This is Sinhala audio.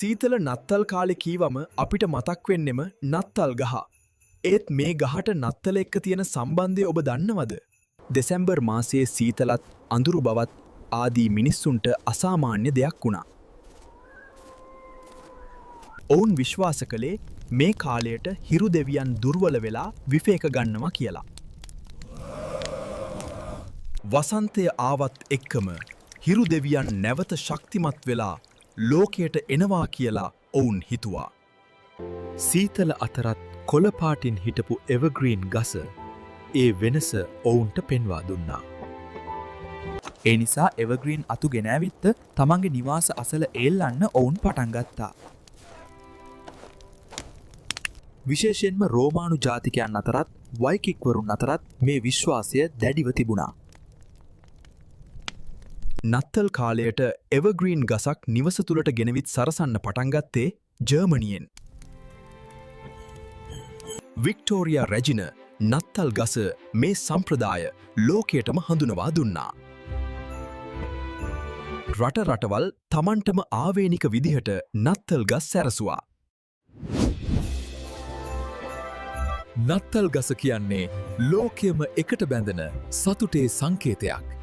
සීතල නත්තල් කාලෙ කීවම අපිට මතක් වෙන්නෙම නත්තල් ගහ. ඒත් මේ ගහට නත්තල එක්ක තියෙන සම්බන්ධය ඔබ දන්නවද? දෙසැම්බර් මාසයේ සීතලත් අඳුරු බවත් ආදී මිනිස්සුන්ට අසාමාන්‍ය දෙයක් වුණා. ඔවුන් විශ්වාස කළේ මේ කාලයට හිරු දෙවියන් දුර්වල වෙලා විවේක ගන්නවා කියලා. වසන්තය ආවත් එක්කම හිරු දෙවියන් නැවත ශක්තිමත් වෙලා ලෝකයට එනවා කියලා ඔවුන් හිතුවා. සීතල අතරත් කොළපාටින් හිටපු එවර්ග්‍රීන් ගස ඒ වෙනස ඔවුන්ට පෙන්වා දුන්නා. ඒ නිසා එවර්ග්‍රීන් අතු ගෙනෑවිත්ත තමන්ගේ නිවාස අසල එල්ලන්න ඔවුන් පටන් ගත්තා. විශේෂයෙන්ම රෝමානු ජාතිකයන් අතරත් වයිකික්වරුන් අතරත් මේ විශ්වාසය දැඩිව තිබුණා. නත්තල් කාලයට එවර්ග්‍රීන් ගසක් නිවස තුළට ගෙනවිත් සරසන්න පටන් ගත්තේ ජර්මනියෙන්. වික්ටෝරියා රැජින නත්තල් ගස මේ සම්ප්‍රදාය ලෝකයටම හඳුනවා දුන්නා. රටවල් තමන්ටම ආවේනික විදිහට නත්තල් ගස් සැරසුවා. නත්තල් ගස කියන්නේ ලෝකයම එකට බැඳෙන සතුටේ සංකේතයක්.